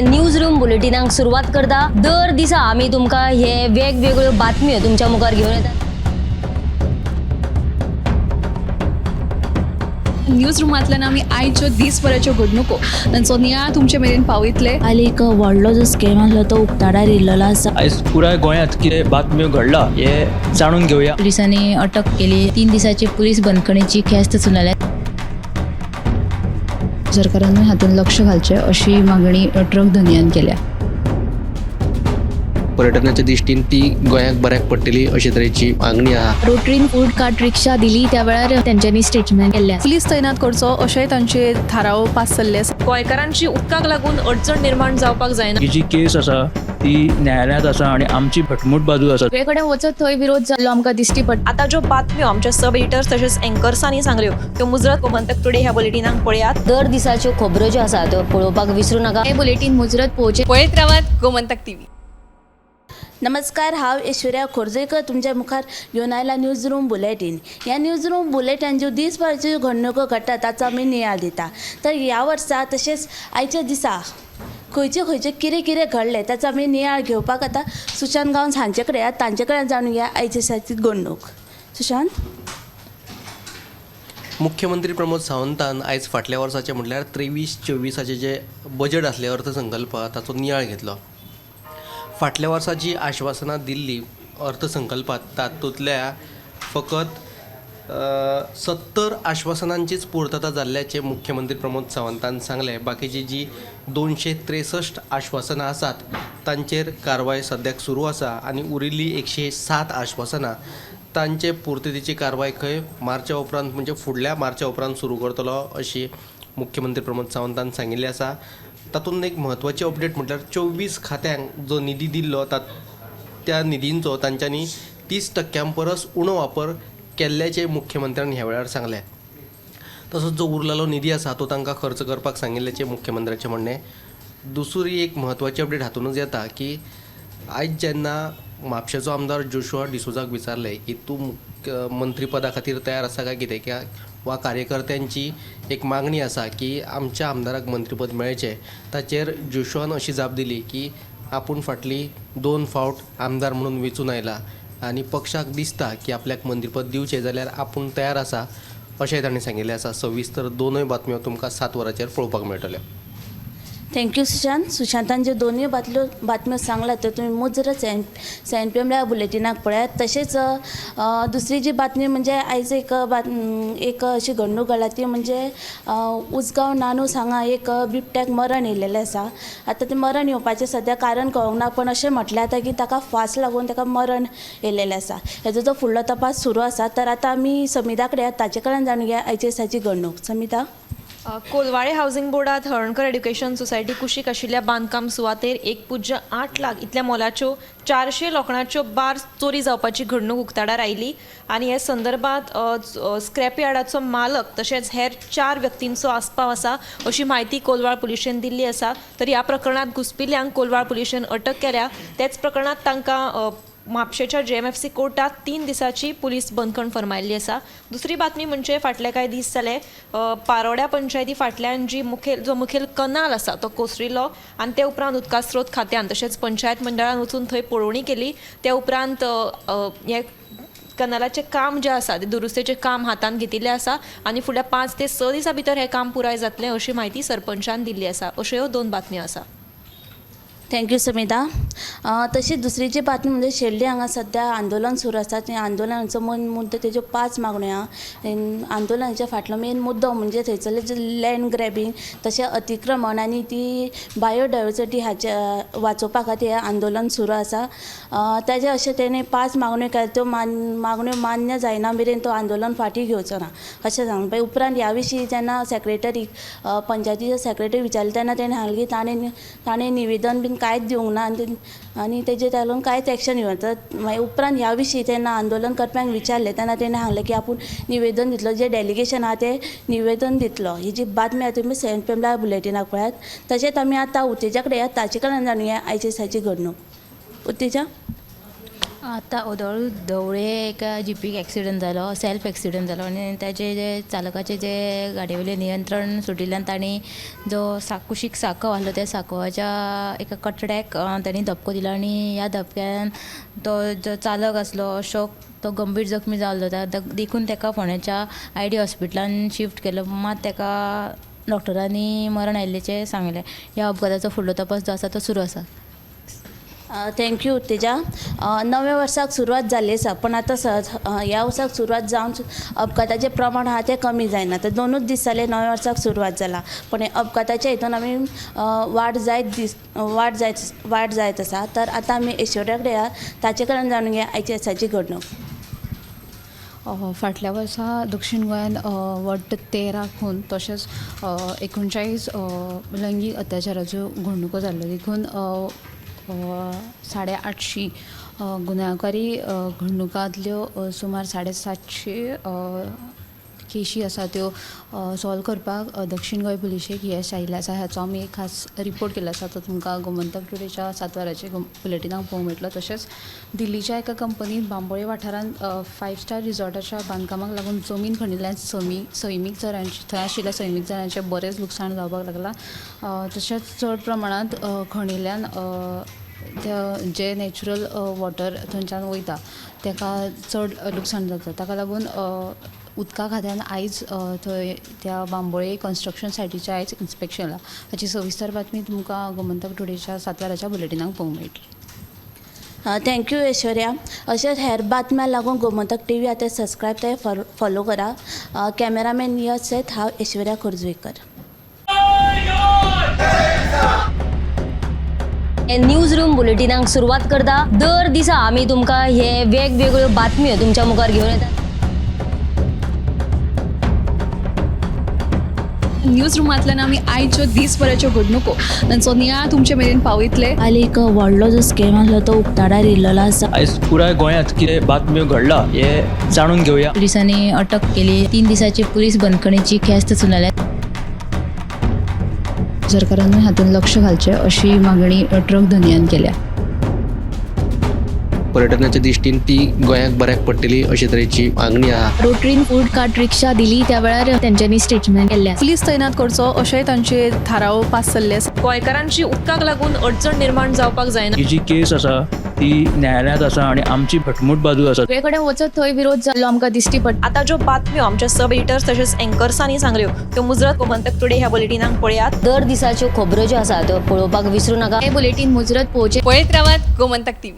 News room बुलेटिनाक सुरुवात करता। दर दिसा आम्ही तुमका हे वेगवेगळ्यो बातम्यो तुमच्या मुखार घेऊन येतात। न्यूज रूमांतल्यान आमी आयच्यो दिसभराच्यो घडणुको तांचो नियाळ तुमचे मेरेन पावयतले। आली एक व्हडलो जो स्कॅम आसलो तो उक्ताडार येयल्लो आसा। आयज पुराय गोंयांत कितें बातम्यो घडला हे जाणून घेवया। पुलिसांनी अटक केली। 3 दिसाची पुलीस बंदखणीची ख्यास्त सुनायल्या। सरकारान हातूंत लक्ष घालचें अशी मागणी ट्रक धंद्यान केल्या। पर्यटनाच्या दृश्टीन ती गोंयाक बऱ्याक पडटली अशे तरेची मागणी आहा। रोटरीन फूड कार्ट रिक्षा दिली त्या वेळार तेंच्यांनी स्टेटमेंट केल्लें। पुलीस तैनात करचो अशेंय तांचे थाराव पास जाल्ले आसा। गोंयकारांची उदकाक लागून अडचण निर्माण जावपाक जायना। ही जी केस आसा ती न्यायालयांत आसा आणि आमची भटमूट बाजू आसा। सगळे कडेन वचत थंय विरोध जाल्लो आमकां दिश्टी पडटा। आता ज्यो बातम्यो आमच्या सब एडिटर्स तशेंच अँकर्सांनी सांगल्यो त्यो मुजरत गोमंतक टुडे ह्या बुलेटिनाक पळयात। दर दिसाच्यो खबरो ज्यो आसा त्यो पळोवपाक विसरू नका। हे बुलेटिन मुजरत पळोवचें। पळयत रावात गोमंतक टीव्ही। नमस्कार, हांव ऐश्वर्या खोर्जेकर तुमच्या मुखार घेवन आयला न्यूज रूम बुलेटिन। ह्या न्यूज रूम बुलेटिन ज्यो दिसभराच्यो घडणुको घडटा ताचो आमी नियाळ दिता। तर ह्या वर्सा तशेंच आयच्या दिसा खंयचे कितें घडलें ताचो आमी नियाळ घेवपाक आतां सुशांत गांवस हांचे कडेन तांचे कडल्यान जाणून घेया आयचे दिसाची घडणूक। सुशांत, मुख्यमंत्री प्रमोद सावंतान आयज फाटल्या वर्साचे म्हटल्यार 23-24 जे बजेट आसले अर्थसंकल्प ताचो नियाळ घेतलो। फाटल्या वर्साची आश्वासनां दिल्ली अर्थसंकल्पात तातूंतल्या फकत 70 आश्वासनांचीच पूर्तता जाल्ल्याचे मुख्यमंत्री प्रमोद सावंतान सांगलें। बाकीची जी 263 आश्वासनां आसात तांचेर कारवाय सद्याक सुरू आसा आनी उरिल्ली 107 आश्वासनां तांचे पूर्ततेची कारवाय खंय मार्चा उपरांत म्हणजे फुडल्या मार्चा उपरांत सुरू करतलो अशी मुख्यमंत्री प्रमोद सावंतान सांगिल्ली आसा। तातूंत एक म्हत्वाची अपडेट म्हटल्यार 24 खात्यांक जो निधी दिल्लो त्या निधींचो तांच्यांनी 30% परस उणो वापर केल्ल्याचे मुख्यमंत्र्यांनी ह्या वेळार सांगलें। तसोच जो उरलेलो निधी आसा तो तांकां खर्च करपाक सांगिल्ल्याचें मुख्यमंत्र्याचें म्हणणें। दुसरी एक म्हत्वाची अपडेट हातूनच येता की आयज जेन्ना म्हापशेचो आमदार जोशुआ डिसोजाक विचारलें की तूं मंत्रीपदा खातीर तयार आसा काय कितें वा कार्यकर्त्यांची एक मागणी आसा की आमच्या आमदाराक मंत्रीपद मेळचें, ताचेर जोशुआन अशी जाप दिली की आपूण फाटली 2 फावट आमदार म्हणून वेंचून आयला आनी पक्षाक दिसता की आपल्याक मंत्रीपद दिवचें जाल्यार आपूण तयार आसा अशेंय ताणें सांगिल्लें आसा। सविस्तर दोनूय बातम्यो तुमकां 7 वरांचेर पळोवपाक मेळटल्यो। थँक्यू सुशांत। सुशांतान ज्यो दोनूय बातम्यो सांगला त्यो तुमी मुजरत CNPM बुलेटिनाक पळयात। तशेंच दुसरी जी बातमी म्हणजे आयज एक अशी घडणूक घडला ती म्हणजे उसगांव नानूस हांगा एक बिबट्याक मरण येयलेलें आसा। आतां तें मरण येवपाचें सद्या कारण कळोंक ना, पण अशें म्हटलें जाता की ताका फास लागून ताका मरण येयलेलें आसा। हेजो जो फुडलो तपास सुरू आसा। तर आतां आमी समिता कडेन ताचे कडल्यान जाणून घेया आयच्या दिसाची घडणूक। समिता, कोलवाळे हावसिंग बोर्डात हळणकर एड्युकेशन सोसायटी कुशीक आशिल्ल्या बांदकाम सुवातेर 1.8 लाख इतल्या मोलाच्यो 400 लोखणाच्यो बार चोरी जावपाची घडणूक उक्ताडार आयली आनी हे संदर्भात स्क्रॅप यार्डाचो मालक तशेंच हेर 4 व्यक्तींचो आस्पाव आसा अशी म्हायती कोलवाळ पुलिशेन दिल्ली आसा। तर ह्या प्रकरणात घुसपिल्ल्यांक कोलवाळ पुलिशेन अटक केल्या। त्याच प्रकरणात तांकां म्हापशेच्या JMFC कोर्टात 3 दिसाची पुलीस बंदखण फर्मायल्ली आसा। दुसरी बातमी म्हणजे फाटले कांय दीस जाले पारोड्या पंचायती फाटल्यान जो मुखेल कनाल आसा तो कोसरिल्लो आनी ते उपरांत उदका स्रोत खात्यान तशेंच पंचायत मंडळान वचून थंय पळोवणी केली। त्या उपरांत हे कनालाचें काम जें आसा तें दुरुस्तेचें काम हातान घेतिल्लें आसा आनी फुडल्या 5 ते 6 दिसां भितर हें काम पुराय जातलें अशी म्हायती सरपंचान दिल्ली आसा। अश्यो 2 बातम्यो आसा। थँक्यू समिता। तशीच दुसरी जी बातमी म्हणजे शेल्डी हांगा सद्या आंदोलन सुरू आसा। ते आंदोलनाचो मेन मुद्दो तेज्यो 5 मागण्यो आहा। आंदोलनाच्या फाटलो मेन मुद्दो म्हणजे थंयसरलें जे लँड ग्रॅबिंग तशें अतिक्रमण आनी ती बायोडायवर्सिटी हाचे वाचोवपा खातीर हें आंदोलन सुरू आसा। ताजे अशें तेणें 5 मागण्यो केल्या त्यो मागण्यो मान्य जायना मेरेन तो आंदोलन फाटीं घेवचो ना अशें सांगलें। उपरांत ह्या विशीं जेन्ना सेक्रेटरीक पंचायतीचे सेक्रेटरी विचारलें तेन्ना तेणें सांगलें की ताणें निवेदन बीन कांयच दिवंक ना आनी तेजेर लागून कांयच एक्शन घेवना। मागीर उपरांत ह्या विशीं तेन्ना आंदोलन करप्यांक विचारलें तेन्ना तेणें सांगलें की आपूण निवेदन दितलो, जे डेलिगेशन आहा तें निवेदन दितलो। ही जी बातमी आहा तुमी CNPM बुलेटिनाक पळयात। तशेंच आमी आतां उतेजा कडेन ताचे कडल्यान जाणून घेया आयच्या दिसाची घडणूक। उतेजा, आतां ओदोळ धवळे एका जिपीक एक्सिडंट जालो, सेल्फ एक्सिडंट जालो आनी ताचे जे चालकाचे जे गाडयेवेलें नियंत्रण सुटिल्ल्यान तांणी जो कुशीक सांको आहलो त्या सांकोच्या एका कटड्याक तांणी धपको दिलो आनी ह्या धपक्यान तो जो चालक आसलो अशोक तो गंभीर जखमी जाल्लो देखून ताका फोंड्याच्या ID हॉस्पिटलान शिफ्ट केलो, मात ताका डॉक्टरांनी मरण आयिल्लेचें सांगलें. ह्या अपघाताचो फुडलो तपास जो आसा तो सुरू आसा. थँक्यू उत्तेजा. नव्या वर्साक सुरवात जाल्ली आसा, पण आतां ह्या वर्साक सुरवात जावन अपघाताचें प्रमाण आहा तें कमी जायना. आतां 2 दीस जाले नव्या वर्साक सुरवात जाला, पण हे अपघाताच्या हितून आमी वाड जायत आसा. तर आतां आमी ऐश्वर्या कडेन या, ताचे कडल्यान जाणून घेया आयच्या दिसाची घडणूक. फाटल्या वर्सा दक्षिण गोंयान वट्ट 13 खून तशेंच 39 लैंगीक अत्याचाराच्यो घडणुको जाल्ल्यो. देखून 850 गुन्यांवकारी घडणुकांतल्यो सुमार 750 केशी आसा त्यो सॉल्व करपाक दक्षिण गोंय पुलिशेक यश आयिल्लें आसा. हाचो आमी एक खास रिपोर्ट केल्लो आसा, तो तुमकां गोमंतक टुडेच्या 7 वरांचे बुलेटिनाक पळोवंक मेळटलो. तशेंच दिल्लीच्या एका कंपनीन बांबोळे वाठारांत 5 स्टार रिसॉर्टाच्या बांदकामाक लागून जमीन खणिल्ल्यान सैमीक जरांची थंय आशिल्ल्या सैमीक जरांचे बरेंच लुकसाण जावपाक लागलां. तशेंच चड प्रमाणांत खणिल्ल्यान जे नॅचरल वॉटर थंयच्यान वयता ताका चड लुकसाण जाता. ताका लागून उदका खात्यान आयज थंय त्या बांबोळे कन्स्ट्रक्शन सायटीचें आयज इन्स्पेक्शन जालां. हाची सविस्तर बातमी तुमकां गोमंतक टुडेच्या 7 वरांच्या बुलेटिनाक पळोवंक मेळटली. थँक्यू ऐश्वर्या. अशेंच हेर बातम्यांक लागून गोमंतक TV आतां सबस्क्रायब ते फॉलो करा. कॅमेरामॅन यश सयत हांव ऐश्वर्या करजवेकर. न्यूज रूम बुलेटिनाक सुरवात करता. दर दिसा आमी तुमकां हे वेगवेगळ्यो बातम्यो तुमच्या मुखार घेवन येतात. न्यूज रुमांतल्यान आमी आयच्यो दिसभराच्यो घडणुको तांचो नियाळ तुमचे मेरेन पावयतले. हालीं एक व्हडलो जो स्कॅम आसलो तो उक्ताडार येयल्लो आसा. आयज पुराय गोंयांत कितें बातम्यो घडला हे जाणून घेवया. पुलिसांनी अटक केली. 3 दिसाची पुलीस बंदखणीची ख्यास्त सुनायल्या. सरकारान हातूंत लक्ष घालचें अशी मागणी ट्रक धनियान केल्या. पर्यटनाच्या दिश्टीन ती गोंयाक बऱ्याक पडटली अशे तरेची मागणी आहा. रोटरीन फूड कार्ट रिक्षा दिली त्या वेळार तेंच्यांनी स्टेटमेंट केल्लें. पुलीस तैनात करचो अशेंय तांचे थाराव पास जाल्ले आसा. गोंयकारांची उदकाक लागून अडचण निर्माण जावपाक जायना. ही जी केस आसा ती न्यायालयांत आसा आनी आमची भटमूट बाजू आसा. सगळे कडेन वचत थंय विरोध जाल्लो आमकां दिश्टी पडटा. आता ज्यो बातम्यो आमच्या सब एडिटर्स तशेंच एंकर्सांनी सांगल्यो त्यो मुजरत गोमंतक टुडे ह्या बुलेटिनाक पळयात. दर दिसाच्यो खबरो ज्यो आसा त्यो पळोवपाक विसरूं नाका. हे बुलेटिन मुजरत पळोवचें. पळयत रावात गोमंतक TV.